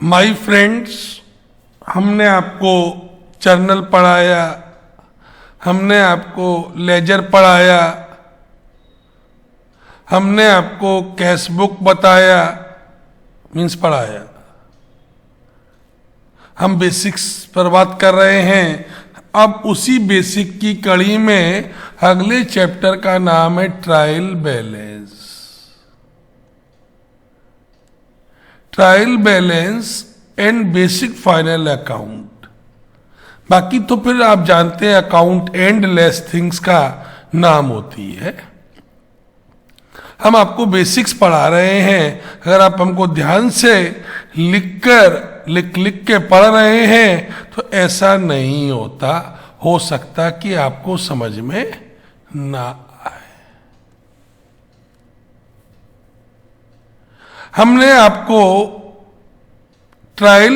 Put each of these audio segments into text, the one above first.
My friends, हमने आपको journal पढ़ाया, हमने आपको लेजर पढ़ाया, हमने आपको कैश बुक बताया, मीन्स पढ़ाया। हम बेसिक्स पर बात कर रहे हैं। अब उसी बेसिक की कड़ी में अगले चैप्टर का नाम है trial balance. Trial balance and basic final account. बाकी तो फिर आप जानते हैं अकाउंट एंड लेस थिंग्स का नाम होती है। हम आपको बेसिक्स पढ़ा रहे हैं। अगर आप हमको ध्यान से लिख के पढ़ रहे हैं तो ऐसा नहीं होता, हो सकता कि आपको समझ में ना आए। हमने आपको ट्रायल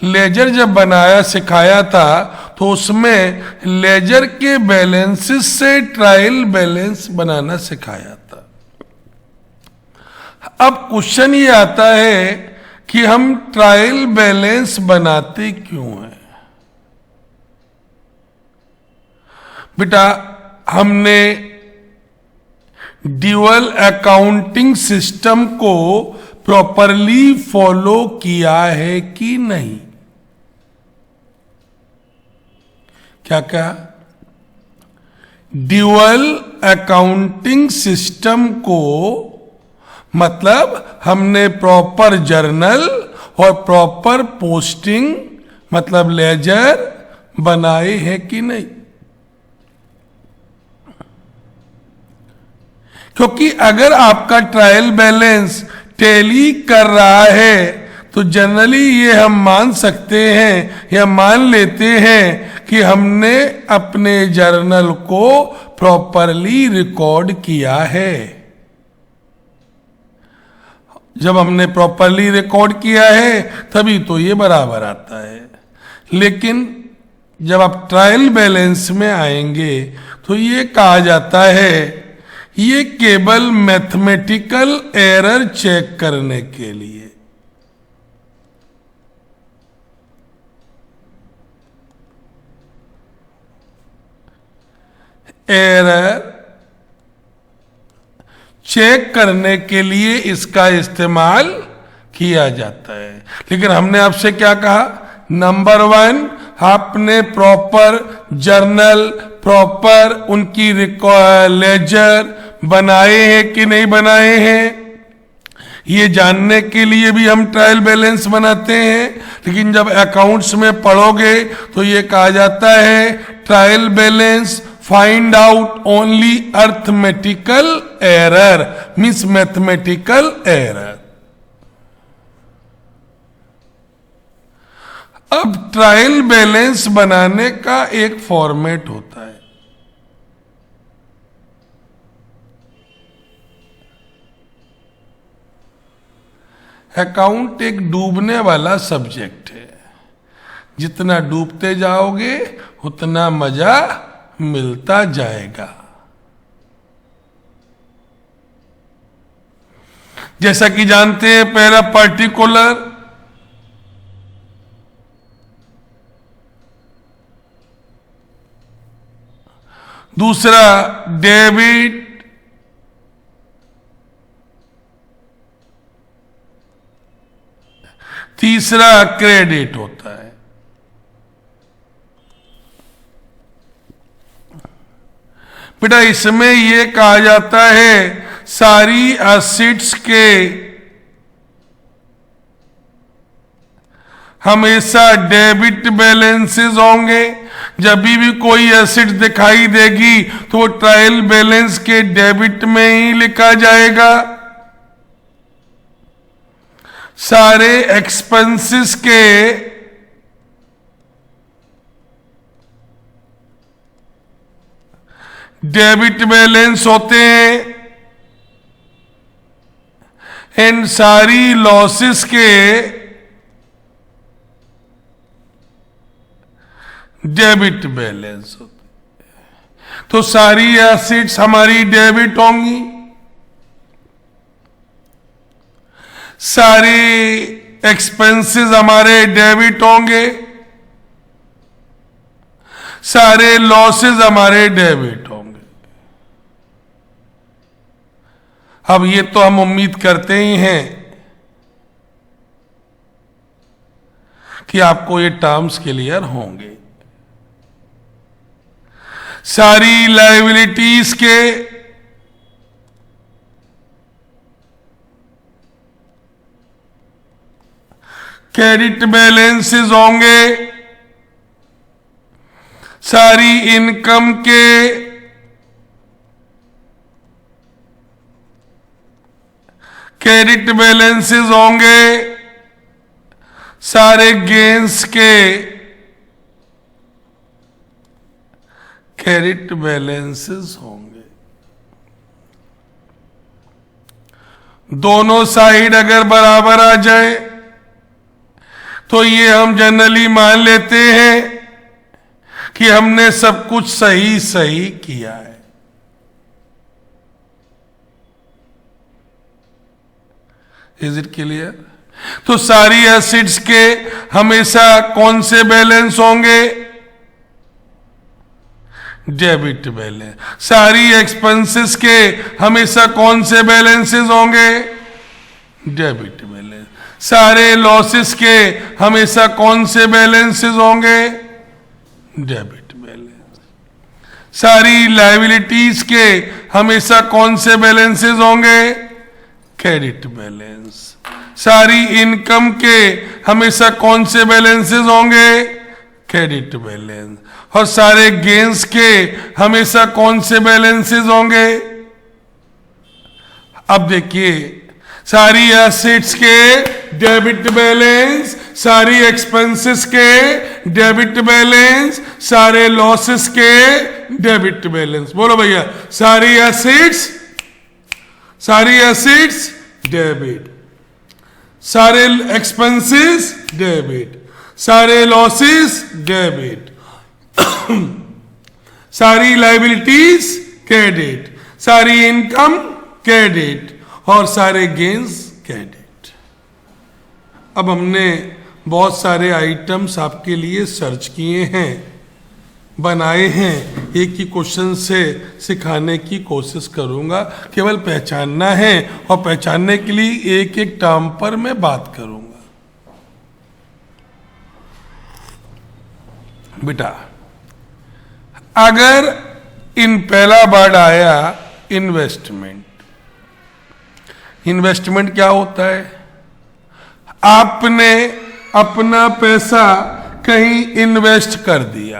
लेजर जब बनाया सिखाया था तो उसमें लेजर के बैलेंसेस से ट्रायल बैलेंस बनाना सिखाया था। अब क्वेश्चन ये आता है कि हम ट्रायल बैलेंस बनाते क्यों हैं? बेटा, हमने ड्यूअल अकाउंटिंग सिस्टम को प्रॉपरली फॉलो किया है कि नहीं? क्या ड्यूअल अकाउंटिंग सिस्टम को मतलब हमने प्रॉपर जर्नल और प्रॉपर पोस्टिंग मतलब लेजर बनाए हैं कि नहीं? क्योंकि अगर आपका ट्रायल बैलेंस टैली कर रहा है तो जनरली ये हम मान सकते हैं या मान लेते हैं कि हमने अपने जर्नल को प्रॉपरली रिकॉर्ड किया है। जब हमने प्रॉपरली रिकॉर्ड किया है तभी तो ये बराबर आता है। लेकिन जब आप ट्रायल बैलेंस में आएंगे तो ये कहा जाता है ये केवल मैथमेटिकल एरर चेक करने के लिए। एरर चेक करने के लिए इसका इस्तेमाल किया जाता है। लेकिन हमने आपसे क्या कहा? नंबर 1, आपने प्रॉपर जर्नल, प्रॉपर उनकी लेजर बनाए हैं कि नहीं बनाए हैं, ये जानने के लिए भी हम ट्रायल बैलेंस बनाते हैं। लेकिन जब अकाउंट्स में पढ़ोगे तो ये कहा जाता है trial balance find out only arithmetical error, means mathematical error. अब ट्रायल बैलेंस बनाने का एक फॉर्मेट होता है। अकाउंट एक डूबने वाला सब्जेक्ट है। जितना डूबते जाओगे उतना मजा मिलता जाएगा। जैसा कि जानते हैं, पहला पर्टिकुलर, दूसरा डेबिट, तीसरा क्रेडिट होता है। बेटा, इसमें यह कहा जाता है सारी एसेट्स के हमेशा डेबिट बैलेंसेस होंगे। जब भी कोई एसेट दिखाई देगी तो वो ट्रायल बैलेंस के डेबिट में ही लिखा जाएगा। सारे एक्सपेंसेस के डेबिट बैलेंस होते हैं एंड सारी लॉसेस के डेबिट बैलेंस होते हैं। तो सारी एसेट्स हमारी डेबिट होंगी, सारे एक्सपेंसेस हमारे डेबिट होंगे, सारे लॉसेस हमारे डेबिट होंगे। अब ये तो हम उम्मीद करते ही हैं कि आपको ये टर्म्स क्लियर होंगे। सारी लायबिलिटीज के क्रेडिट बैलेंसेस होंगे, सारी इनकम के क्रेडिट बैलेंसेस होंगे, सारे गेन्स के क्रेडिट बैलेंसेस होंगे। दोनों साइड अगर बराबर आ जाए तो ये हम जनरली मान लेते हैं कि हमने सब कुछ सही सही किया है। Is it clear? तो सारी एसिड्स के हमेशा कौन से बैलेंस होंगे? Debit balance. सारी एक्सपेंसेस के हमेशा कौन से बैलेंसेस होंगे? Debit balance. सारे लॉसेस के हमेशा कौन से बैलेंसेस होंगे? Debit balance. सारी लायबिलिटीज के हमेशा कौन से बैलेंसेस होंगे? Credit balance. सारी इनकम के हमेशा कौन से बैलेंसेस होंगे? Credit balance. और सारे गेन्स के हमेशा कौन से बैलेंसेस होंगे? अब देखिए, सारी एसेट्स के डेबिट बैलेंस, सारी एक्सपेंसेस के डेबिट बैलेंस, सारे लॉसेस के डेबिट बैलेंस। बोलो भैया, सारी एसेट्स डेबिट, सारे एक्सपेंसेस डेबिट, सारे लॉसेस डेबिट, सारी लायबिलिटीज क्रेडिट, सारी इनकम क्रेडिट और सारे गेन्स क्रेडिट। अब हमने बहुत सारे आइटम्स आपके लिए सर्च किए हैं, बनाए हैं। एक ही क्वेश्चन से सिखाने की कोशिश करूंगा, केवल पहचानना है और पहचानने के लिए एक एक टर्म पर मैं बात करूंगा। बेटा, अगर इन पहला वर्ड आया इन्वेस्टमेंट। इन्वेस्टमेंट क्या होता है? आपने अपना पैसा कहीं इन्वेस्ट कर दिया।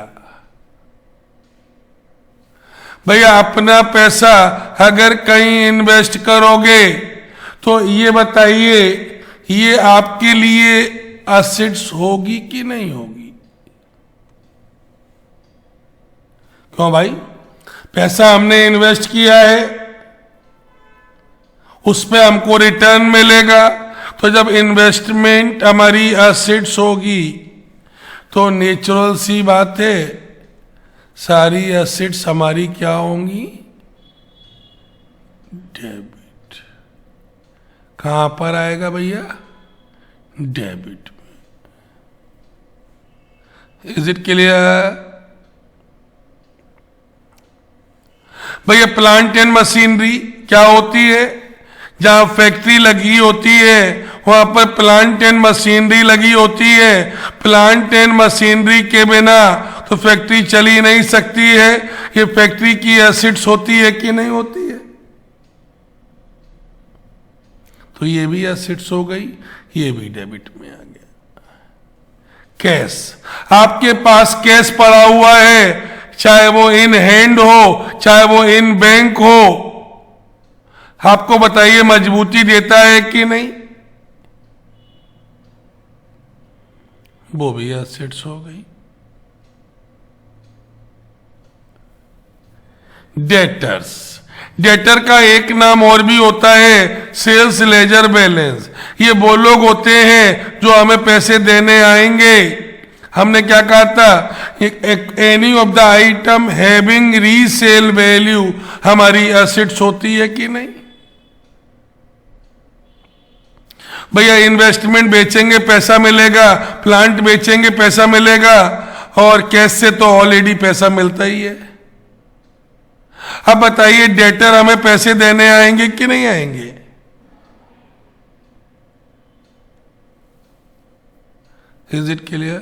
भैया, अपना पैसा अगर कहीं इन्वेस्ट करोगे तो ये बताइए, ये आपके लिए एसेट्स होगी कि नहीं होगी? क्यों भाई? पैसा हमने इन्वेस्ट किया है, उस पे हमको रिटर्न मिलेगा। तो जब इन्वेस्टमेंट हमारी एसेट्स होगी तो नेचुरल सी बात है, सारी एसेट्स हमारी क्या होंगी? डेबिट। कहां पर आएगा भैया? डेबिट में। Is it clear? भैया, प्लांट एंड मशीनरी क्या होती है? जहां फैक्ट्री लगी होती है वहां पर प्लांट एंड मशीनरी लगी होती है। प्लांट एंड मशीनरी के बिना तो फैक्ट्री चली नहीं सकती है। ये फैक्ट्री की एसेट्स होती है कि नहीं होती है? तो ये भी एसेट्स हो गई, ये भी डेबिट में आ गया। कैश, आपके पास कैश पड़ा हुआ है, चाहे वो इन हैंड हो चाहे वो इन बैंक हो, आपको बताइए मजबूती देता है कि नहीं? वो भी एसेट्स हो गई। डेटर्स, डेटर का एक नाम और भी होता है सेल्स लेजर बैलेंस। ये वो लोग होते हैं जो हमें पैसे देने आएंगे। हमने क्या कहा था? Any of the atom having resale value हमारी एसेट्स होती है कि नहीं? भैया इन्वेस्टमेंट बेचेंगे पैसा मिलेगा, प्लांट बेचेंगे पैसा मिलेगा, और कैश से तो ऑलरेडी पैसा मिलता ही है। अब बताइए डेटर हमें पैसे देने आएंगे कि नहीं आएंगे? Is it clear?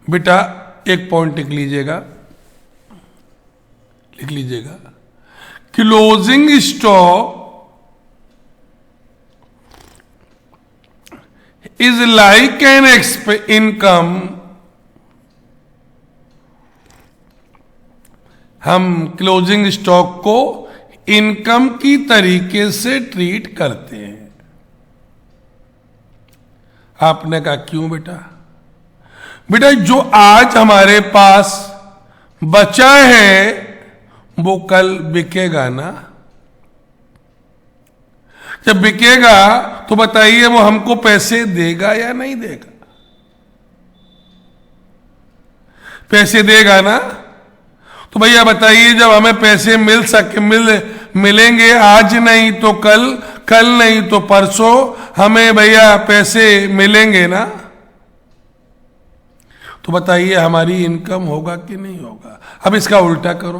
बेटा एक पॉइंट लिख लीजिएगा, closing stock is like an income। हम क्लोजिंग स्टॉक को इनकम की तरीके से ट्रीट करते हैं। आपने कहा क्यों बेटा? बेटा जो आज हमारे पास बचा है वो कल बिकेगा ना। जब बिकेगा तो बताइए वो हमको पैसे देगा या नहीं देगा? पैसे देगा ना। तो भैया बताइए जब हमें पैसे मिलेंगे आज नहीं तो कल नहीं तो परसों हमें भैया पैसे मिलेंगे ना। तो बताइए हमारी इनकम होगा कि नहीं होगा? अब इसका उल्टा करो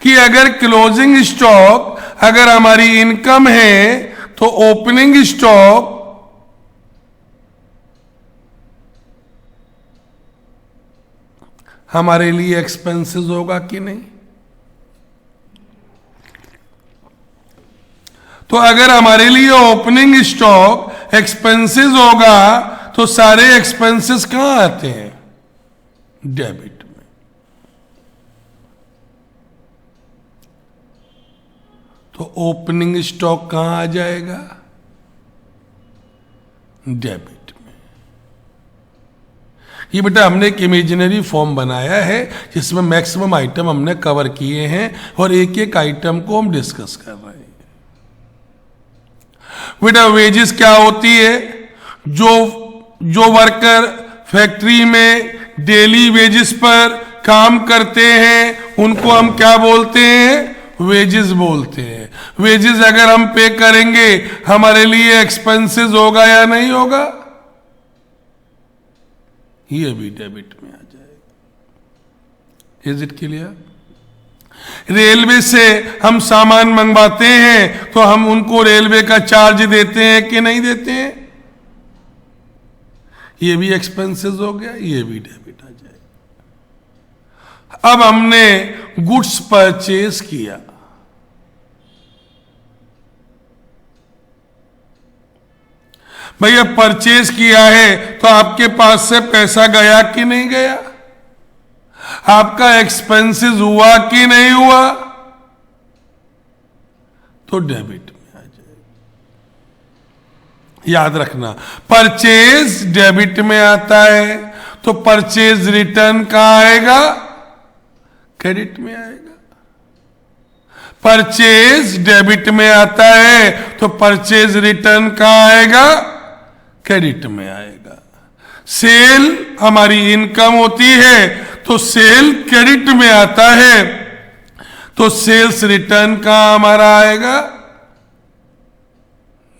कि अगर क्लोजिंग स्टॉक अगर हमारी इनकम है तो ओपनिंग स्टॉक हमारे लिए एक्सपेंसेस होगा कि नहीं? तो अगर हमारे लिए ओपनिंग स्टॉक एक्सपेंसेस होगा तो सारे एक्सपेंसेस कहां आते हैं? डेबिट में। तो ओपनिंग स्टॉक कहां आ जाएगा? डेबिट में। ये बेटा हमने एक इमेजिनरी फॉर्म बनाया है जिसमें मैक्सिमम आइटम हमने कवर किए हैं और एक एक आइटम को हम डिस्कस कर रहे हैं। बेटा वेजेस क्या होती है? जो वर्कर फैक्ट्री में डेली वेजेस पर काम करते हैं उनको हम क्या बोलते हैं? वेजेस बोलते हैं। वेजेस अगर हम पे करेंगे हमारे लिए एक्सपेंसेस होगा या नहीं होगा? ये भी डेबिट में आ जाएगा। Is it clear? रेलवे से हम सामान मंगवाते हैं तो हम उनको रेलवे का चार्ज देते हैं कि नहीं देते हैं? ये भी एक्सपेंसेस हो गया, ये भी डेबिट आ जाएगा। अब हमने गुड्स परचेज किया, भैया परचेज किया है तो आपके पास से पैसा गया कि नहीं गया? आपका एक्सपेंसेस हुआ कि नहीं हुआ? तो डेबिट में आ जाएगा। याद रखना परचेज डेबिट में आता है तो परचेज रिटर्न कहां आएगा? क्रेडिट में आएगा। परचेज डेबिट में आता है तो परचेज रिटर्न कहां आएगा? क्रेडिट में आएगा। सेल हमारी इनकम होती है तो सेल क्रेडिट में आता है तो सेल्स रिटर्न कहां हमारा आएगा?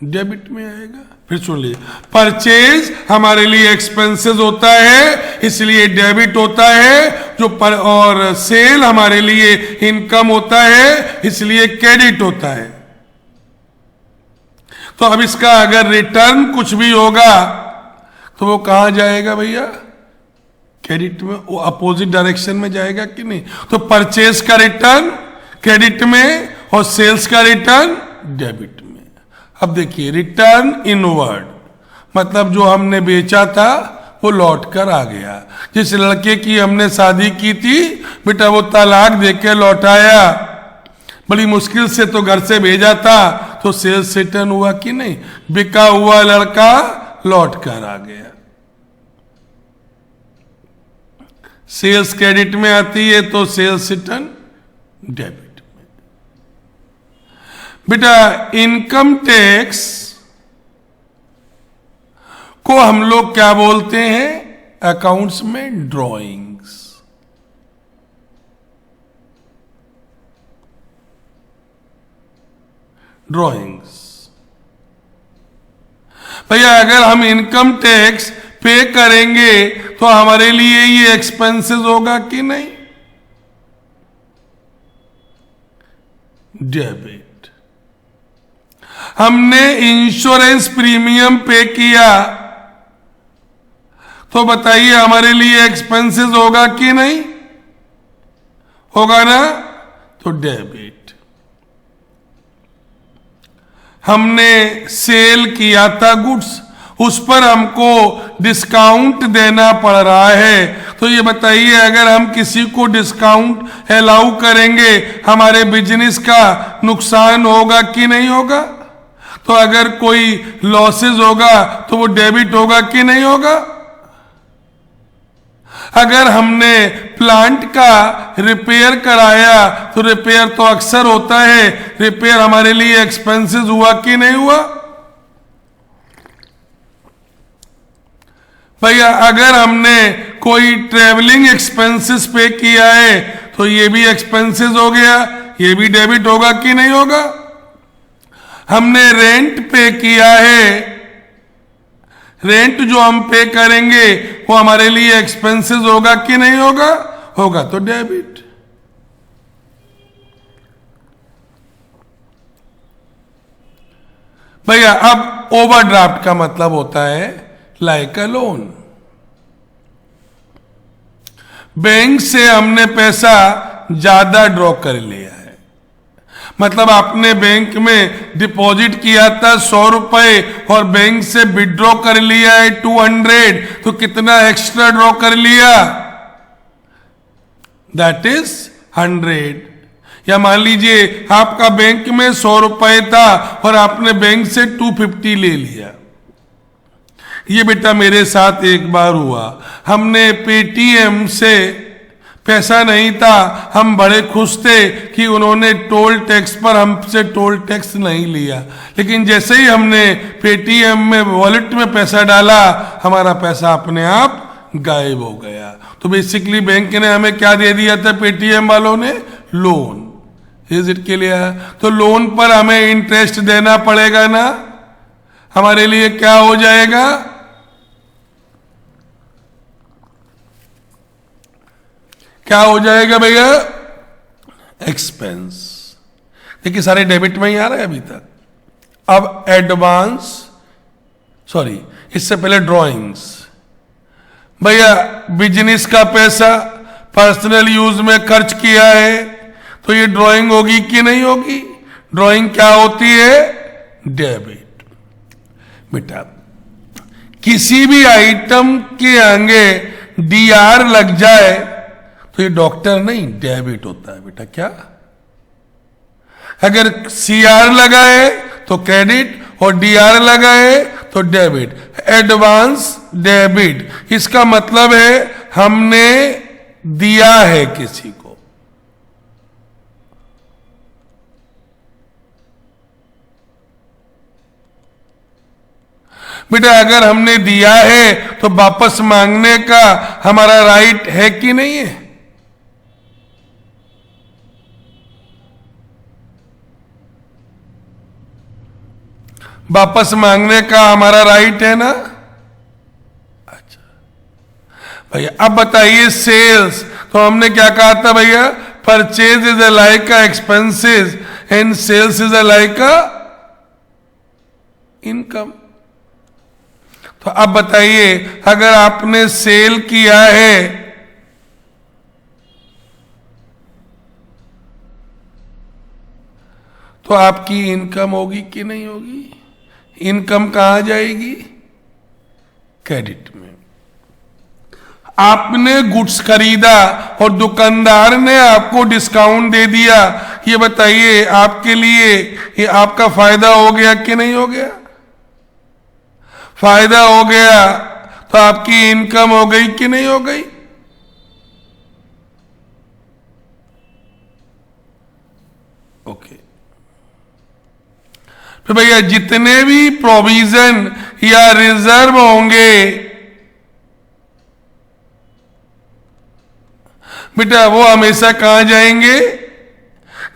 डेबिट में आएगा। फिर सुन लीजिए, परचेज हमारे लिए एक्सपेंसेस होता है इसलिए डेबिट होता है और सेल हमारे लिए इनकम होता है इसलिए क्रेडिट होता है। तो अब इसका अगर रिटर्न कुछ भी होगा तो वो कहां जाएगा भैया? क्रेडिट में। वो अपोजिट डायरेक्शन में जाएगा कि नहीं? तो परचेज का रिटर्न क्रेडिट में और सेल्स का रिटर्न डेबिट में। अब देखिए रिटर्न इनवर्ड मतलब जो हमने बेचा था वो लौट कर आ गया। जिस लड़के की हमने शादी की थी बेटा वो तलाक देके लौटाया, बड़ी मुश्किल से तो घर से भेजा था, तो सेल्स रिटर्न हुआ कि नहीं? बिका हुआ लड़का लौट कर आ गया। सेल्स क्रेडिट में आती है तो सेल्स रिटर्न डेबिट में। बेटा इनकम टैक्स को हम लोग क्या बोलते हैं अकाउंट्स में? ड्रॉइंग्स। ड्रॉइंग्स। भैया अगर हम इनकम टैक्स पे करेंगे तो हमारे लिए ये एक्सपेंसेस होगा कि नहीं? डेबिट। हमने इंश्योरेंस प्रीमियम पे किया तो बताइए हमारे लिए एक्सपेंसेस होगा कि नहीं? होगा ना? तो डेबिट। हमने सेल किया था गुड्स, उस पर हमको डिस्काउंट देना पड़ रहा है, तो ये बताइए अगर हम किसी को डिस्काउंट अलाउ करेंगे हमारे बिजनेस का नुकसान होगा कि नहीं होगा? तो अगर कोई लॉसेस होगा तो वो डेबिट होगा कि नहीं होगा? अगर हमने प्लांट का रिपेयर कराया तो रिपेयर तो अक्सर होता है, रिपेयर हमारे लिए एक्सपेंसेस हुआ कि नहीं हुआ? भैया अगर हमने कोई ट्रेवलिंग एक्सपेंसेस पे किया है तो ये भी एक्सपेंसेस हो गया, ये भी डेबिट होगा कि नहीं होगा? हमने रेंट पे किया है, रेंट जो हम पे करेंगे वो हमारे लिए एक्सपेंसेस होगा कि नहीं होगा? होगा, तो डेबिट। भैया अब ओवरड्राफ्ट का मतलब होता है लाइक अ लोन। बैंक से हमने पैसा ज्यादा ड्रॉ कर लिया है, मतलब आपने बैंक में डिपॉजिट किया था 100 रुपए और बैंक से विड्रॉ कर लिया है 200, तो कितना एक्स्ट्रा ड्रॉ कर लिया? That is 100। या मान लीजिए आपका बैंक में 100 रुपए था और आपने बैंक से 250 ले लिया। ये बेटा मेरे साथ एक बार हुआ, हमने पेटीएम से पैसा नहीं था, हम बड़े खुश थे कि उन्होंने टोल टैक्स पर हमसे टोल टैक्स नहीं लिया, लेकिन जैसे ही हमने पेटीएम में वॉलेट में पैसा डाला हमारा पैसा अपने आप गायब हो गया। तो बेसिकली बैंक ने हमें क्या दे दिया था? पेटीएम वालों ने लोन। Is it clear? तो लोन पर हमें इंटरेस्ट देना पड़ेगा ना, हमारे लिए क्या हो जाएगा? क्या हो जाएगा भैया? एक्सपेंस। देखिए सारे डेबिट में ही आ रहा है अभी तक। अब एडवांस, सॉरी इससे पहले ड्रॉइंग्स। भैया बिजनेस का पैसा पर्सनल यूज में खर्च किया है तो ये ड्राइंग होगी कि नहीं होगी? ड्राइंग क्या होती है? डेबिट। बेटा किसी भी आइटम के आगे डीआर लग जाए तो ये डॉक्टर नहीं, डेबिट होता है बेटा। क्या? अगर सीआर लगाए तो क्रेडिट और डीआर लगाए तो डेबिट। एडवांस डेबिट, इसका मतलब है हमने दिया है किसी को। बेटा अगर हमने दिया है तो वापस मांगने का हमारा राइट है कि नहीं है? वापस मांगने का हमारा राइट है ना? अच्छा भैया अब बताइए सेल्स, तो हमने क्या कहा था भैया? Purchase is a like expenses and sales is a like income. तो अब बताइए अगर आपने सेल किया है तो आपकी इनकम होगी कि नहीं होगी? इनकम कहां जाएगी? क्रेडिट में। आपने गुड्स खरीदा और दुकानदार ने आपको डिस्काउंट दे दिया, ये बताइए आपके लिए ये आपका फायदा हो गया कि नहीं हो गया? फायदा हो गया तो आपकी इनकम हो गई कि नहीं हो गई? ओके। तो भैया जितने भी प्रोविजन या रिजर्व होंगे बेटा वो हमेशा कहां जाएंगे?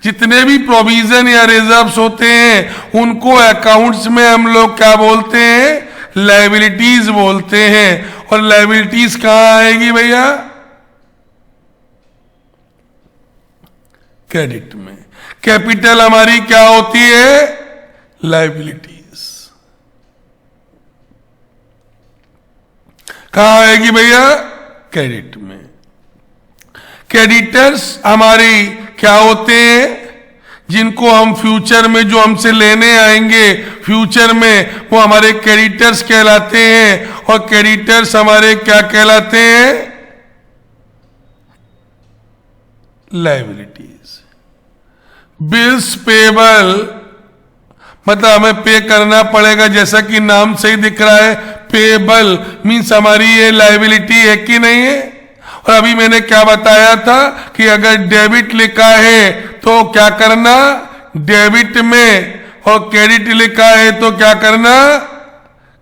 जितने भी प्रोविजन या रिजर्व्स होते हैं उनको अकाउंट्स में हम लोग क्या बोलते हैं, लायबिलिटीज बोलते हैं। और लायबिलिटीज कहां आएगी भैया, क्रेडिट में। कैपिटल हमारी क्या होती है, लायबिलिटीज। कहां आएगी भैया, क्रेडिट में। क्रेडिटर्स हमारी क्या होते हैं, जिनको हम फ्यूचर में जो हमसे लेने आएंगे फ्यूचर में, वो हमारे क्रेडिटर्स कहलाते हैं। और क्रेडिटर्स हमारे क्या कहलाते हैं, लायबिलिटीज। बिल्स पेबल मतलब हमें पे करना पड़ेगा, जैसा कि नाम से ही दिख रहा है, पेबल मीन्स हमारी ये लायबिलिटी है कि नहीं है। और अभी मैंने क्या बताया था कि अगर डेबिट लिखा है तो क्या करना, डेबिट में, और क्रेडिट लिखा है तो क्या करना,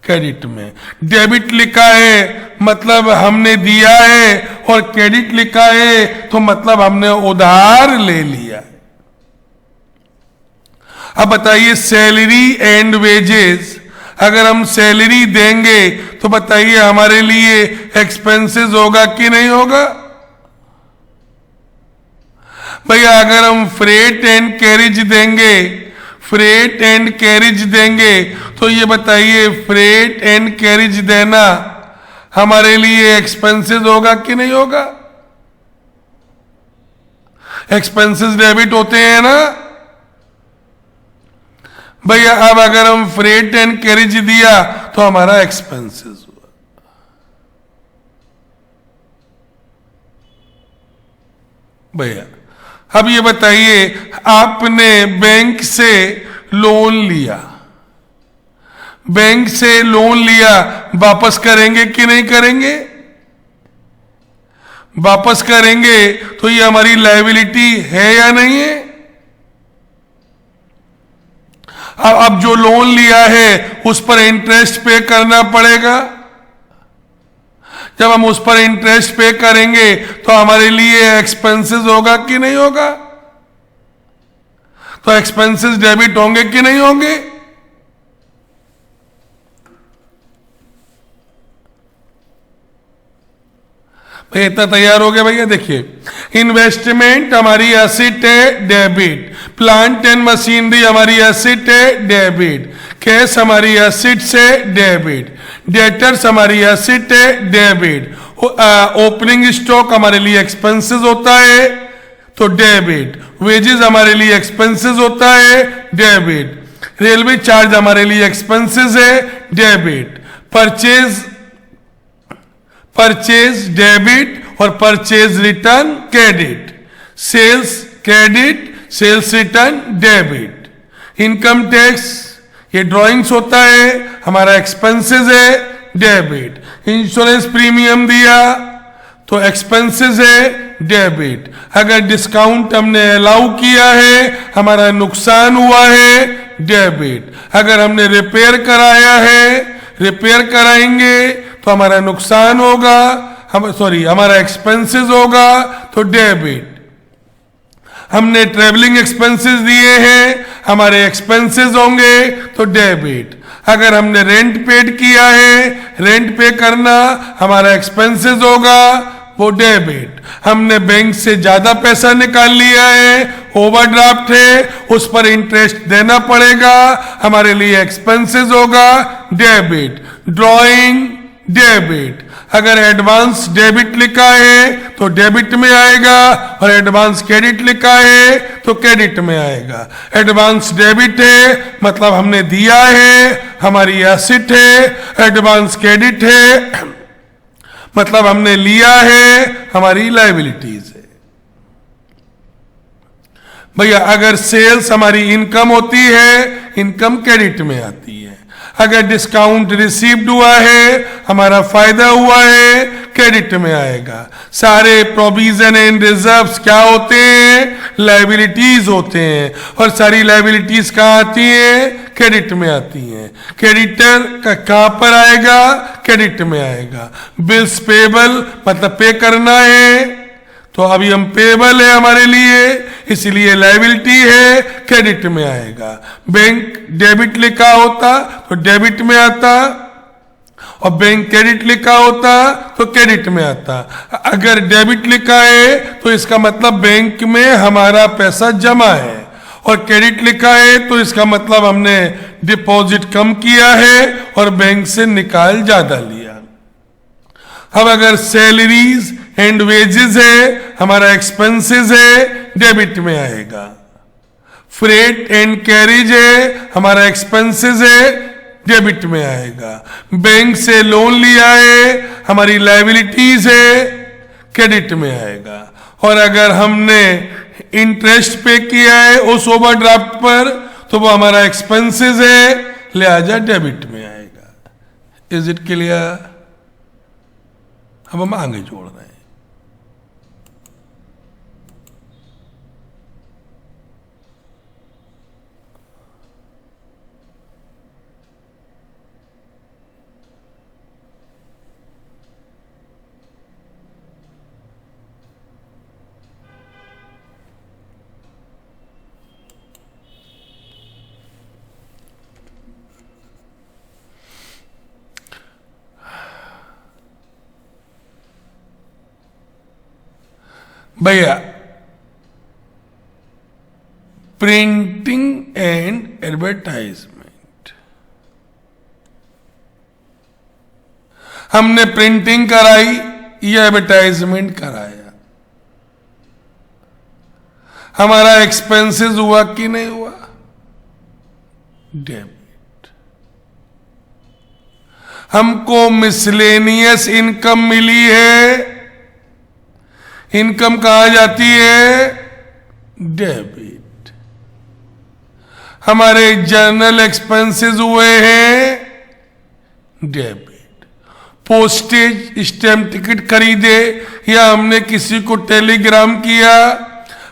क्रेडिट में। डेबिट लिखा है मतलब हमने दिया है, और क्रेडिट लिखा है तो मतलब हमने उधार ले लिया। अब बताइए सैलरी एंड वेजेस, अगर हम सैलरी देंगे तो बताइए हमारे लिए एक्सपेंसेस होगा कि नहीं होगा भैया। अगर हम फ्रेट एंड कैरिज देंगे, फ्रेट एंड कैरिज देंगे तो ये बताइए फ्रेट एंड कैरिज देना हमारे लिए एक्सपेंसेस होगा कि नहीं होगा। एक्सपेंसेस डेबिट होते हैं ना भैया। अब अगर हम फ्रेट एंड कैरिज दिया तो हमारा एक्सपेंसेस हुआ। भैया अब ये बताइए, आपने बैंक से लोन लिया, बैंक से लोन लिया, वापस करेंगे कि नहीं करेंगे, वापस करेंगे तो ये हमारी लायबिलिटी है या नहीं है। अब जो लोन लिया है उस पर इंटरेस्ट पे करना पड़ेगा। जब हम उस पर इंटरेस्ट पे करेंगे तो हमारे लिए एक्सपेंसेस होगा कि नहीं होगा। तो एक्सपेंसेस डेबिट होंगे कि नहीं होंगे। भैया इतना तैयार हो गया भैया। देखिए इन्वेस्टमेंट हमारी एसेट है, डेबिट। प्लांट एंड मशीनरी हमारी एसेट है, डेबिट। कैश हमारी एसेट से, डेबिट। डेटर्स हमारी एसेट है, डेबिट। ओपनिंग स्टॉक हमारे लिए एक्सपेंसेस होता है तो डेबिट। वेजेस हमारे लिए एक्सपेंसेस होता है, डेबिट। रेलवे चार्ज हमारे लिए एक्सपेंसेस है, डेबिट। परचेज डेबिट और purchase return credit. Sales credit, sales return debit. Income tax ये ड्राइंग्स होता है, हमारा एक्सपेंसेस है, डेबिट। इंश्योरेंस प्रीमियम दिया तो एक्सपेंसेस है, डेबिट। अगर डिस्काउंट हमने अलाउ किया है, हमारा नुकसान हुआ है, डेबिट। अगर हमने रिपेयर कराया है, रिपेयर कराएंगे तो हमारा नुकसान होगा, हमारा एक्सपेंसेस होगा तो डेबिट। हमने ट्रेवलिंग एक्सपेंसेस दिए हैं, हमारे एक्सपेंसेस होंगे तो डेबिट। अगर हमने रेंट पेड किया है, रेंट पे करना हमारा एक्सपेंसेस होगा, वो डेबिट। हमने बैंक से ज्यादा पैसा निकाल लिया है, ओवरड्राफ्ट है, उस पर इंटरेस्ट देना पड़ेगा, हमारे लिए एक्सपेंसेस होगा, डेबिट। Drawing debit. अगर एडवांस डेबिट लिखा है तो डेबिट में आएगा, और एडवांस क्रेडिट लिखा है तो क्रेडिट में आएगा। एडवांस डेबिट है मतलब हमने दिया है, हमारी एसेट है। एडवांस क्रेडिट है मतलब हमने लिया है, हमारी लायबिलिटीज है। भैया अगर सेल्स हमारी इनकम होती है, इनकम क्रेडिट में आती है। अगर डिस्काउंट रिसीव्ड हुआ है, हमारा फायदा हुआ है, क्रेडिट में आएगा। सारे प्रोविजन एंड रिजर्व्स क्या होते हैं, लायबिलिटीज होते हैं। और सारी लायबिलिटीज कहाँ आती हैं, क्रेडिट में आती हैं। क्रेडिटर का कहां पर आएगा, क्रेडिट में आएगा। बिल्स पेबल मतलब पे करना है, तो अभी हम पेबल है हमारे लिए। इसलिए लायबिलिटी है, क्रेडिट में आएगा। बैंक डेबिट लिखा होता तो डेबिट में आता, और बैंक क्रेडिट लिखा होता तो क्रेडिट में आता। अगर डेबिट लिखा है तो इसका मतलब बैंक में हमारा पैसा जमा है, और क्रेडिट लिखा है तो इसका मतलब हमने डिपॉजिट कम किया है और बैंक से निकाल ज्यादा लिया। अब अगर सैलरीज एंड वेजेस है, हमारा एक्सपेंसेस है, डेबिट में आएगा। फ्रेट एंड कैरिज है, हमारा एक्सपेंसेस है, डेबिट में आएगा। बैंक से लोन लिया है, हमारी लायबिलिटीज है, क्रेडिट में आएगा। और अगर हमने इंटरेस्ट पे किया है उस ओवरड्राफ्ट पर तो वो हमारा एक्सपेंसेस है, लिहाजा डेबिट में आएगा। Is it clear? अब हम आगे जोड़ रहे हैं। भैया, प्रिंटिंग एंड एडवर्टाइजमेंट, हमने प्रिंटिंग कराई या एडवर्टाइजमेंट कराया, हमारा एक्सपेंसेस हुआ कि नहीं हुआ? डेबिट। हमको मिसलेनियस इनकम मिली है, इनकम कहा जाती है? डेबिट। हमारे जर्नल एक्सपेंसेस हुए हैं, डेबिट। पोस्टेज स्टैम्प टिकट खरीदे या हमने किसी को टेलीग्राम किया,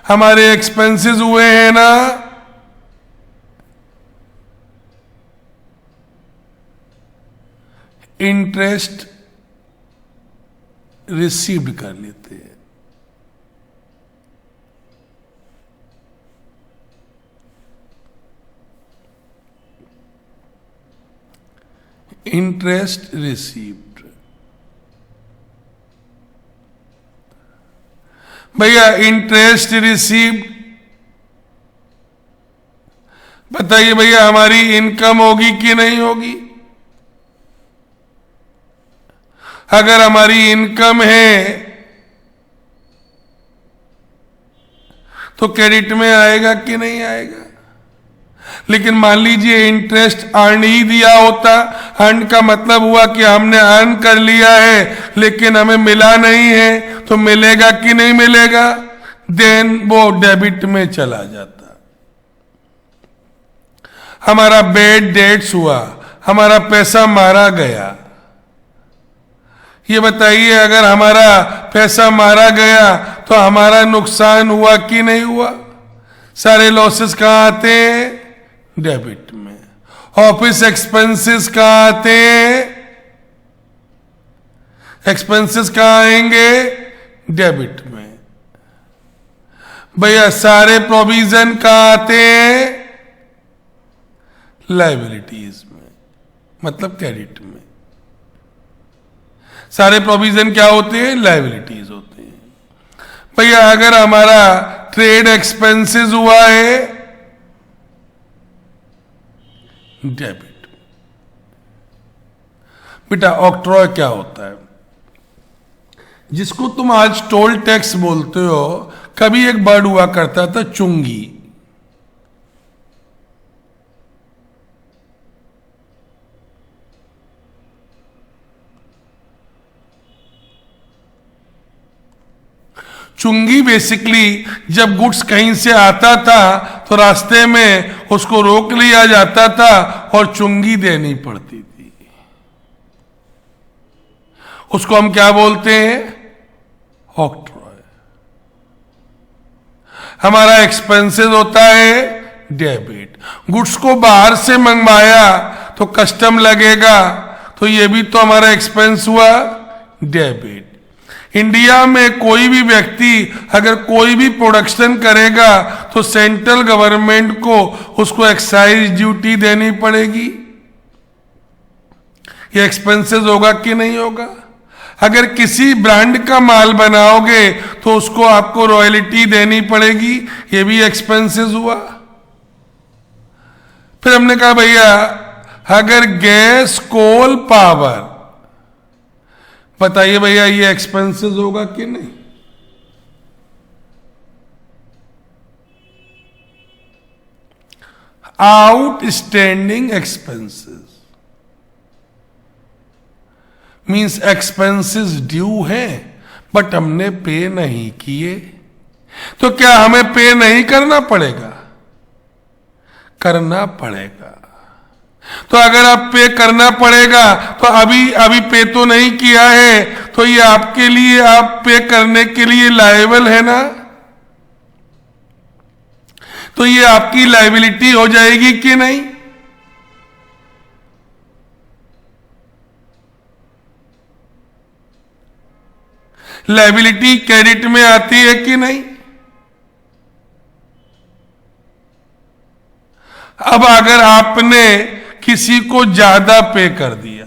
हमारे एक्सपेंसेस हुए हैं ना? इंटरेस्ट रिसीव्ड कर लेते हैं। Interest received. भैया, इंटरेस्ट रिसीव्ड, बताइए भैया हमारी इनकम होगी कि नहीं होगी? अगर हमारी इनकम है तो क्रेडिट में आएगा कि नहीं आएगा? लेकिन मान लीजिए इंटरेस्ट अर्न ही दिया होता, अर्न का मतलब हुआ कि हमने अर्न कर लिया है लेकिन हमें मिला नहीं है, तो मिलेगा कि नहीं मिलेगा? देन वो डेबिट में चला जाता। हमारा बैड डेट्स हुआ, हमारा पैसा मारा गया, ये बताइए अगर हमारा पैसा मारा गया तो हमारा नुकसान हुआ कि नहीं हुआ? सारे लॉसेस कहां आते हैं? डेबिट में। ऑफिस एक्सपेंसेस कहां आते हैं? एक्सपेंसेस कहां आएंगे? डेबिट में। भैया, सारे प्रोविजन कहां आते हैं? लायबिलिटीज में, मतलब क्रेडिट में। सारे प्रोविजन क्या होते हैं? लायबिलिटीज होते हैं। भैया, अगर हमारा ट्रेड एक्सपेंसेस हुआ है, डेबिट। बेटा, ऑक्ट्रॉय क्या होता है? जिसको तुम आज टोल टैक्स बोलते हो, कभी एक वर्ड हुआ करता था चुंगी। चुंगी बेसिकली जब गुड्स कहीं से आता था तो रास्ते में उसको रोक लिया जाता था और चुंगी देनी पड़ती थी। उसको हम क्या बोलते हैं? ऑक्ट्रॉय। हमारा एक्सपेंसेस होता है डेबिट। गुड्स को बाहर से मंगवाया तो कस्टम लगेगा, तो ये भी तो हमारा एक्सपेंस हुआ, डेबिट। इंडिया में कोई भी व्यक्ति अगर कोई भी प्रोडक्शन करेगा तो सेंट्रल गवर्नमेंट को उसको एक्साइज ड्यूटी देनी पड़ेगी। ये एक्सपेंसेस होगा कि नहीं होगा? अगर किसी ब्रांड का माल बनाओगे तो उसको आपको रॉयल्टी देनी पड़ेगी, ये भी एक्सपेंसेस हुआ। फिर हमने कहा भैया अगर गैस कोल पावर, बताइए भैया ये एक्सपेंसेस होगा कि नहीं? Outstanding expenses means expenses due है बट हमने पे नहीं किए, तो क्या हमें पे नहीं करना पड़ेगा? करना पड़ेगा। तो अगर आप पे करना पड़ेगा तो अभी पे तो नहीं किया है, तो ये आपके लिए, आप पे करने के लिए लायबल है ना, तो ये आपकी लायबिलिटी हो जाएगी कि नहीं? लायबिलिटी क्रेडिट में आती है कि नहीं? अब अगर आपने किसी को ज्यादा पे कर दिया,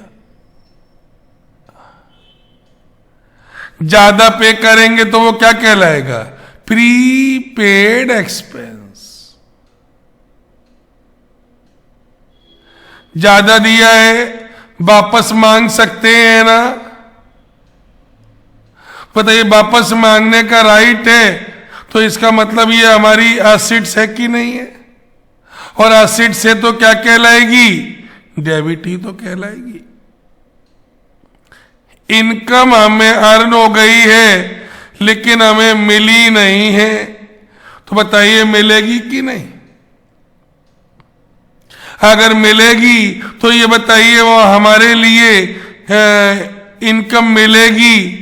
ज्यादा पे करेंगे तो वो क्या कहलाएगा? Prepaid expense. ज्यादा दिया है वापस मांग सकते हैं ना? बताइए वापस मांगने का राइट है, तो इसका मतलब ये हमारी एसेट्स है कि नहीं है? और एसेट्स से तो क्या कहलाएगी? डेबिट ही तो कहलाएगी। इनकम हमें अर्न हो गई है लेकिन हमें मिली नहीं है, तो बताइए मिलेगी कि नहीं? अगर मिलेगी तो ये बताइए वो हमारे लिए इनकम मिलेगी?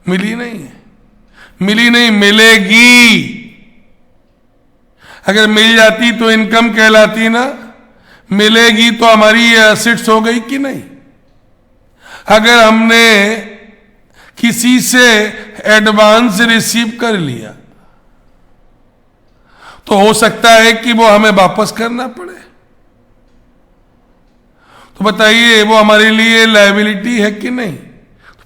मिली नहीं है, मिली नहीं, मिलेगी। अगर मिल जाती तो इनकम कहलाती ना, मिलेगी तो हमारी ये एसेट्स हो गई कि नहीं? अगर हमने किसी से एडवांस रिसीव कर लिया तो हो सकता है कि वो हमें वापस करना पड़े, तो बताइए वो हमारे लिए लायबिलिटी है कि नहीं?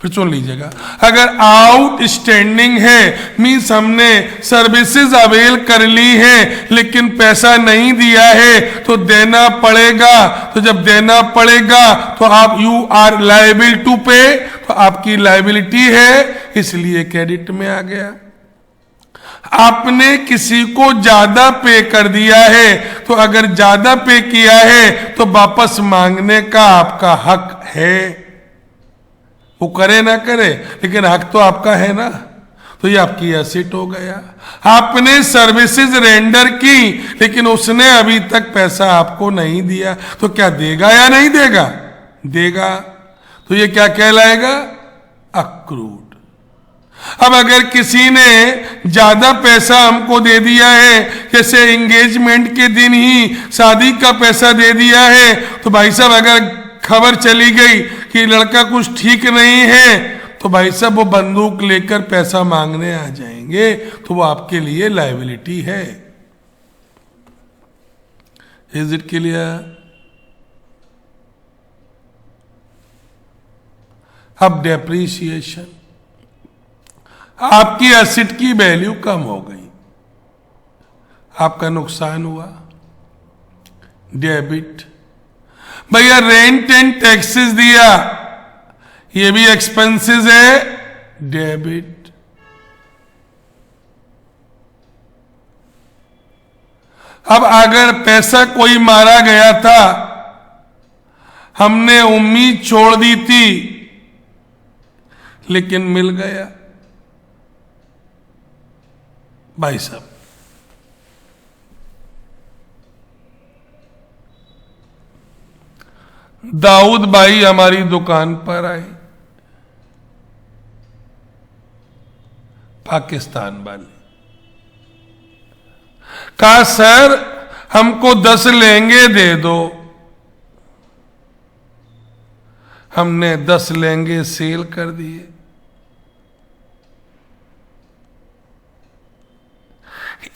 फिर सुन लीजिएगा, अगर आउटस्टैंडिंग है मीन्स हमने सर्विसेज अवेल कर ली है लेकिन पैसा नहीं दिया है तो देना पड़ेगा। तो जब देना पड़ेगा तो आप यू आर लायबिल टू पे, तो आपकी लायबिलिटी है, इसलिए क्रेडिट में आ गया। आपने किसी को ज्यादा पे कर दिया है, तो अगर ज्यादा पे किया है तो वापस मांगने का आपका हक है, वो करे ना करे लेकिन हक तो आपका है ना, तो ये आपकी एसेट हो गया। आपने सर्विसेज रेंडर की लेकिन उसने अभी तक पैसा आपको नहीं दिया, तो क्या देगा या नहीं देगा? देगा। तो ये क्या कहलाएगा? अक्रूड। अब अगर किसी ने ज्यादा पैसा हमको दे दिया है, जैसे एंगेजमेंट के दिन ही शादी का पैसा दे दिया है, तो भाई साहब अगर खबर चली गई कि लड़का कुछ ठीक नहीं है तो भाई साहब वो बंदूक लेकर पैसा मांगने आ जाएंगे, तो वो आपके लिए लायबिलिटी है। Is it clear? अब डेप्रीशिएशन, आपकी एसेट की वैल्यू कम हो गई, आपका नुकसान हुआ। डेबिट, भैया रेंट एंड टैक्सेस दिया, ये भी एक्सपेंसेस है, डेबिट। अब अगर पैसा कोई मारा गया था, हमने उम्मीद छोड़ दी थी लेकिन मिल गया, भाई साहब दाऊद भाई हमारी दुकान पर आए, पाकिस्तान वाले, कहा सर हमको 10 लहंगे दे दो। हमने 10 लहंगे सेल कर दिए।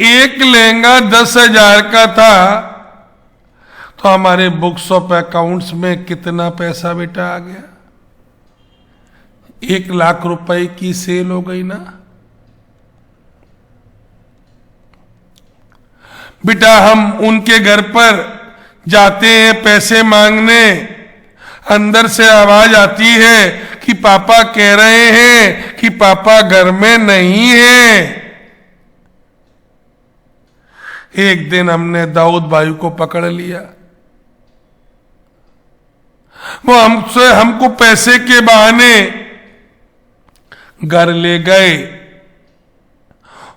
एक लहंगा 10,000 का था, तो हमारे बुक्स ऑफ अकाउंट्स में कितना पैसा बेटा आ गया? 1,00,000 रुपए की सेल हो गई ना बेटा। हम उनके घर पर जाते हैं पैसे मांगने, अंदर से आवाज आती है कि पापा कह रहे हैं कि पापा घर में नहीं है। एक दिन हमने दाऊद भाई को पकड़ लिया, वो हमको पैसे के बहाने घर ले गए,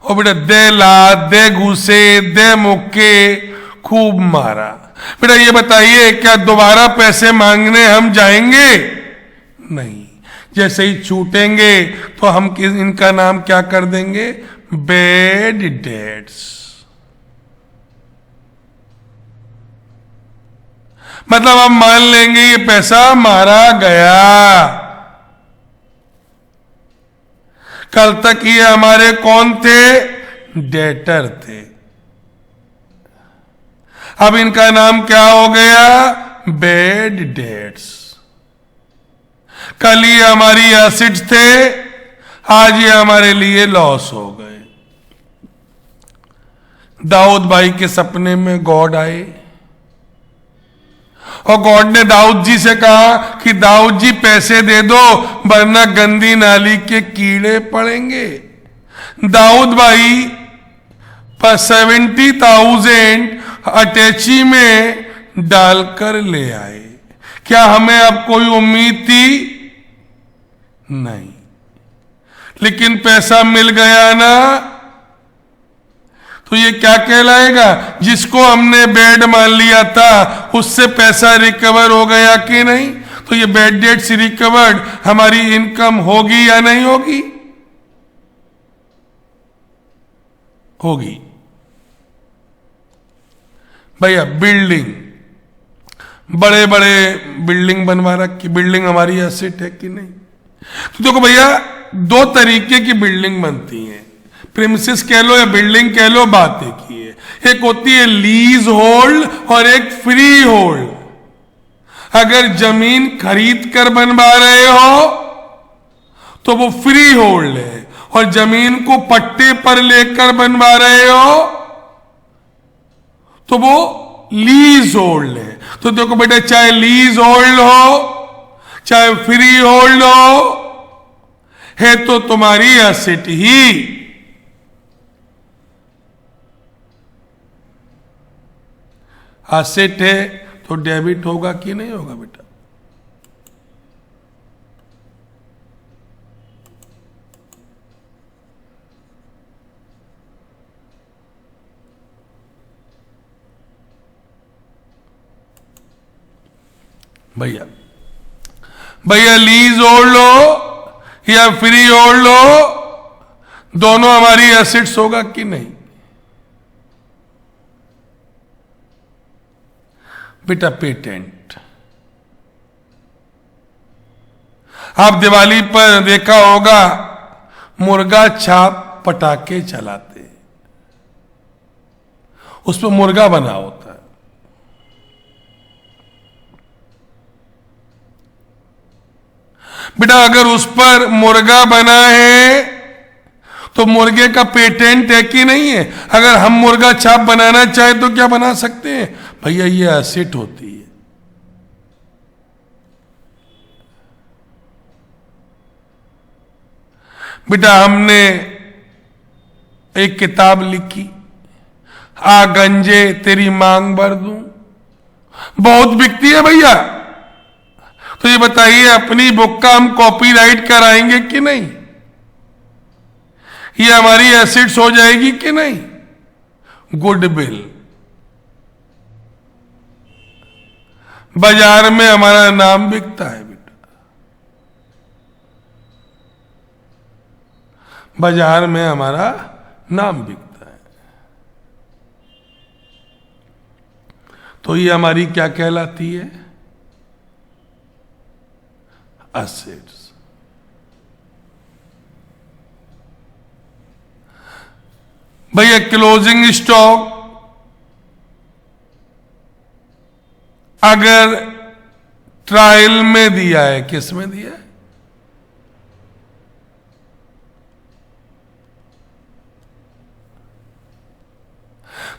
और बेटा दे लात, दे घूसे, दे मुक्के खूब मारा। बेटा ये बताइए, क्या दोबारा पैसे मांगने हम जाएंगे? नहीं। जैसे ही छूटेंगे तो हम इनका नाम क्या कर देंगे? Bad debts. मतलब हम मान लेंगे ये पैसा मारा गया। कल तक ये हमारे कौन थे? डेटर थे। अब इनका नाम क्या हो गया? Bad debts. कल ये हमारी एसिड्स थे, आज ये हमारे लिए लॉस हो गए। दाऊद भाई के सपने में गॉड आए, और गॉड ने दाऊद जी से कहा कि दाऊद जी पैसे दे दो, वरना गंदी नाली के कीड़े पड़ेंगे। दाऊद भाई पर 70,000 अटैची में डालकर ले आए। क्या हमें अब कोई उम्मीद थी? नहीं। लेकिन पैसा मिल गया ना, तो ये क्या कहलाएगा? जिसको हमने बैड मान लिया था उससे पैसा रिकवर हो गया कि नहीं? तो ये बैड डेट्स रिकवर्ड, हमारी इनकम होगी या नहीं होगी? होगी। भैया बिल्डिंग, बड़े बड़े बिल्डिंग बनवा रखी, बिल्डिंग हमारी एसेट है कि नहीं? तो देखो भैया, 2 तरीके की बिल्डिंग बनती हैं, प्रीमिसेस कह लो या बिल्डिंग कह लो, बात एक ही है। एक होती है लीज होल्ड और एक फ्री होल्ड। अगर जमीन खरीद कर बनवा रहे हो तो वो फ्री होल्ड है, और जमीन को पट्टे पर लेकर बनवा रहे हो तो वो लीज होल्ड है। तो देखो बेटा, चाहे लीज होल्ड हो चाहे फ्री होल्ड हो, है तो तुम्हारी एसेट ही। एसेट है तो डेबिट होगा कि नहीं होगा बेटा? भैया भैया लीज होल्ड लो या फ्री होल्ड लो, दोनों हमारी एसेट्स होगा कि नहीं? बेटा पेटेंट, आप दिवाली पर देखा होगा मुर्गा छाप पटाखे चलाते, उस पर मुर्गा बना होता है। बेटा अगर उस पर मुर्गा बना है तो मुर्गे का पेटेंट है कि नहीं है? अगर हम मुर्गा छाप बनाना चाहे तो क्या बना सकते हैं? भैया ये एसेट होती है। बेटा हमने एक किताब लिखी, आ गंजे तेरी मांग भर दूं, बहुत बिकती है भैया। तो ये बताइए, अपनी बुक का हम कॉपीराइट कराएंगे कि नहीं? ये हमारी एसेट्स हो जाएगी कि नहीं? गुडविल, बाजार में हमारा नाम बिकता है बेटा, बाजार में हमारा नाम बिकता है। तो ये हमारी क्या कहलाती है? assets. भैया क्लोजिंग स्टॉक अगर ट्रायल में दिया है, किस में दिया है?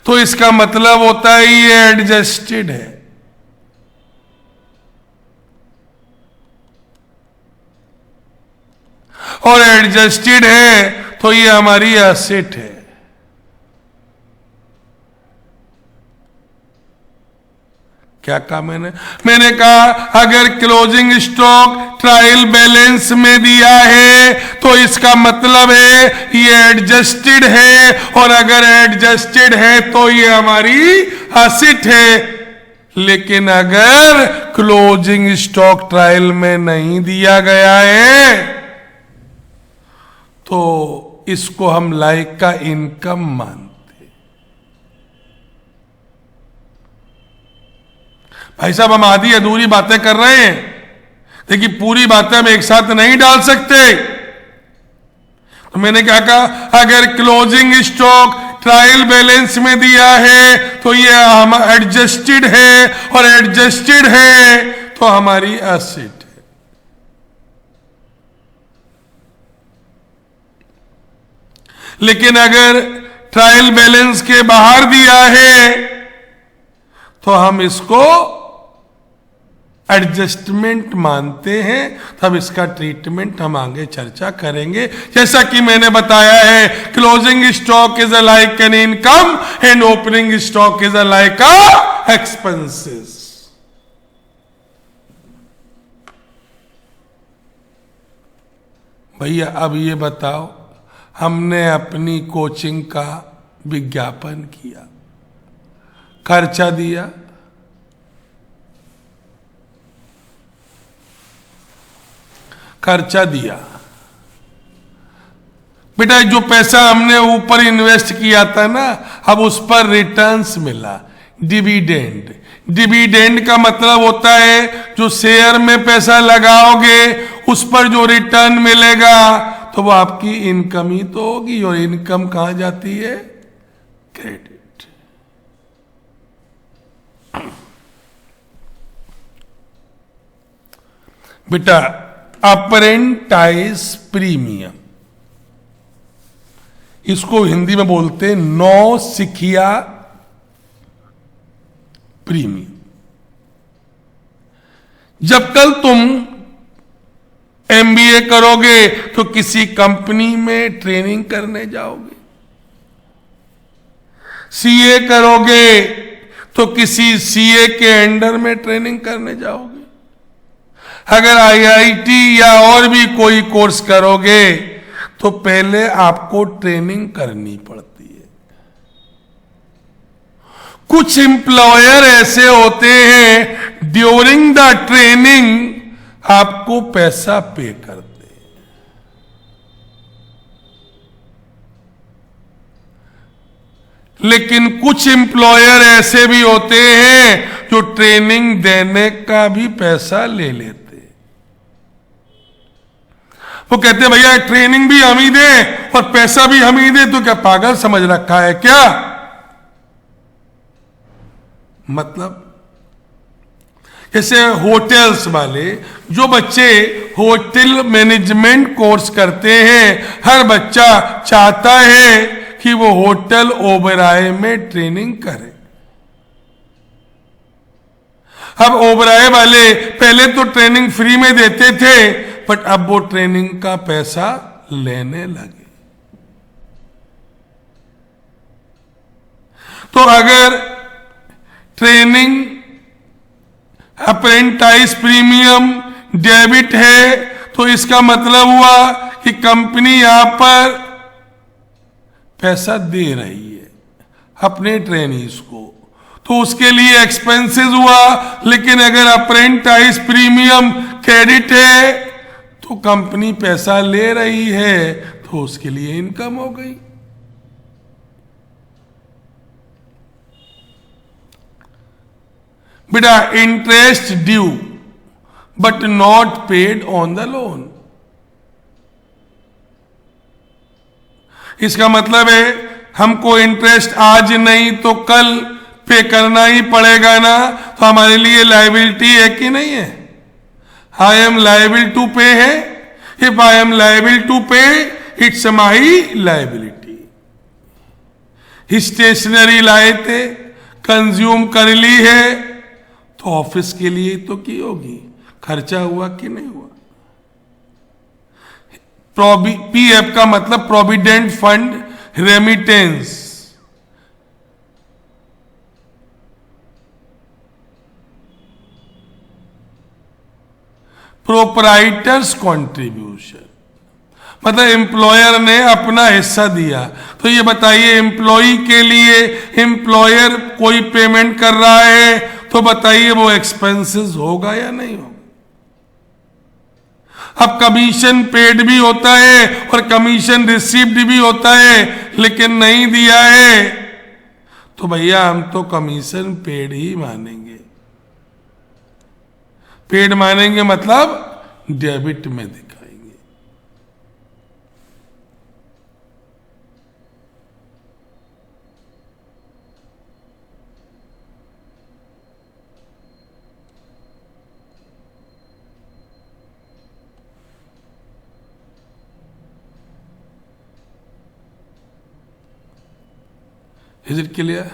तो इसका मतलब होता है ये एडजस्टेड है। और एडजस्टेड है तो ये हमारी एसेट है। क्या कहा मैंने कहा अगर क्लोजिंग स्टॉक ट्रायल बैलेंस में दिया है तो इसका मतलब है ये एडजस्टेड है, और अगर एडजस्टेड है तो ये हमारी एसेट है। लेकिन अगर क्लोजिंग स्टॉक ट्रायल में नहीं दिया गया है तो इसको हम लाइक का इनकम मानते। भाई साहब हम आधी अधूरी बातें कर रहे हैं, लेकिन पूरी बातें हम एक साथ नहीं डाल सकते। तो मैंने क्या कहा, अगर क्लोजिंग स्टॉक ट्रायल बैलेंस में दिया है तो ये हम एडजस्टेड है, और एडजस्टेड है तो हमारी एसेट है। लेकिन अगर ट्रायल बैलेंस के बाहर दिया है तो हम इसको एडजस्टमेंट मानते हैं। तब इसका ट्रीटमेंट हम आगे चर्चा करेंगे। जैसा कि मैंने बताया है, closing stock is a like an income and opening stock is a like a expenses. भैया अब ये बताओ, हमने अपनी कोचिंग का विज्ञापन किया, खर्चा दिया, खर्चा दिया। बेटा जो पैसा हमने ऊपर इन्वेस्ट किया था ना, अब उस पर रिटर्न्स मिला, डिविडेंड। डिविडेंड का मतलब होता है जो शेयर में पैसा लगाओगे उस पर जो रिटर्न मिलेगा तो वो आपकी इनकम ही तो होगी। और इनकम कहां जाती है? क्रेडिट। बेटा अप्रेंटाइज प्रीमियम, इसको हिंदी में बोलते हैं नौसिखिया प्रीमियम। जब कल तुम एमबीए करोगे तो किसी कंपनी में ट्रेनिंग करने जाओगे, सीए करोगे तो किसी सीए के अंडर में ट्रेनिंग करने जाओगे। अगर आईआईटी या और भी कोई कोर्स करोगे तो पहले आपको ट्रेनिंग करनी पड़ती है। कुछ एम्प्लॉयर ऐसे होते हैं ड्यूरिंग द ट्रेनिंग आपको पैसा पे करते हैं। लेकिन कुछ एम्प्लॉयर ऐसे भी होते हैं जो ट्रेनिंग देने का भी पैसा ले लेते हैं। वो कहते हैं भैया ट्रेनिंग भी हम ही दें और पैसा भी हम ही दें, तो क्या पागल समझ रखा है क्या? मतलब जैसे होटल्स वाले, जो बच्चे होटल मैनेजमेंट कोर्स करते हैं, हर बच्चा चाहता है कि वो होटल ओबराय में ट्रेनिंग करे। अब ओबराय वाले पहले तो ट्रेनिंग फ्री में देते थे, बट अब वो ट्रेनिंग का पैसा लेने लगे। तो अगर ट्रेनिंग अप्रेंटाइज प्रीमियम डेबिट है तो इसका मतलब हुआ कि कंपनी यहां पर पैसा दे रही है अपने ट्रेनीज को, तो उसके लिए एक्सपेंसेस हुआ। लेकिन अगर अप्रेंटाइज प्रीमियम क्रेडिट है तो कंपनी पैसा ले रही है तो उसके लिए इनकम हो गई। बेटा interest due, but not paid on the loan. इसका मतलब है हमको इंटरेस्ट आज नहीं तो कल पे करना ही पड़ेगा ना, तो हमारे लिए लायबिलिटी है कि नहीं है? आई एम लायबल टू पे है. If I am liable to pay, it's my liability. Stationery लाए थे, कंज्यूम कर ली है, तो ऑफिस के लिए तो की होगी, खर्चा हुआ कि नहीं हुआ? पीएफ का मतलब provident fund remittance. Proprietors contribution मतलब एम्प्लॉयर ने अपना हिस्सा दिया. तो ये बताइए, एम्प्लॉई के लिए एम्प्लॉयर कोई पेमेंट कर रहा है तो बताइए वो एक्सपेंसेस होगा या नहीं होगा? अब कमीशन पेड भी होता है और कमीशन रिसीव्ड भी होता है, लेकिन नहीं दिया है तो भैया हम तो कमीशन पेड ही मानेंगे. पेड मानेंगे मतलब डेबिट में दिखाएंगे. Is it clear?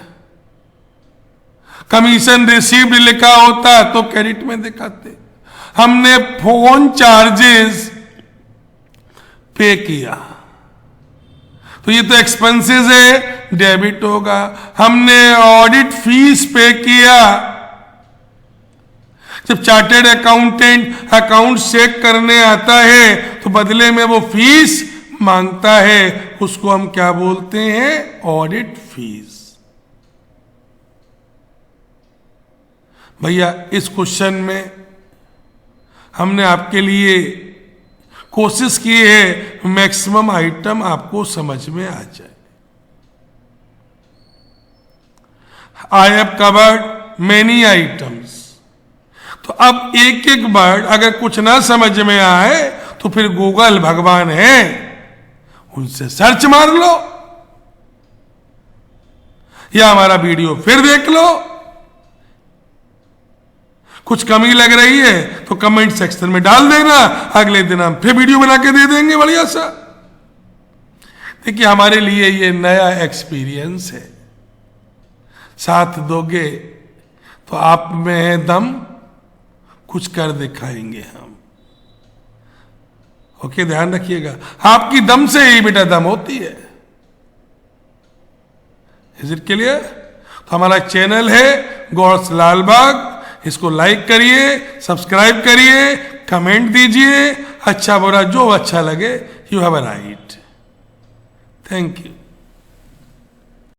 Commission received लिखा होता तो क्रेडिट में दिखाते. हमने फोन चार्जेस पे किया तो ये तो एक्सपेंसेस है, डेबिट होगा. हमने ऑडिट फीस पे किया. जब चार्टेड अकाउंटेंट अकाउंट चेक करने आता है तो बदले में वो फीस मांगता है, उसको हम क्या बोलते हैं? Audit fees. भैया इस क्वेश्चन में हमने आपके लिए कोशिश की है मैक्सिमम आइटम आपको समझ में आ जाए. I have covered many items. तो अब एक एक वर्ड अगर कुछ ना समझ में आए तो फिर गूगल भगवान है, उनसे सर्च मार लो या हमारा वीडियो फिर देख लो. कुछ कमी लग रही है तो कमेंट सेक्शन में डाल देना, अगले दिन हम फिर वीडियो बना के दे देंगे बढ़िया सा. देखिए हमारे लिए ये नया एक्सपीरियंस है. साथ दोगे तो आप में है दम, कुछ कर दिखाएंगे हम. ओके, ध्यान रखिएगा, आपकी दम से ही बेटा दम होती है. Is it clear? तो हमारा चैनल है गॉड्स लालबाग. इसको लाइक करिए, सब्सक्राइब करिए, कमेंट दीजिए. अच्छा बुरा जो अच्छा लगे, you have a right. Thank you.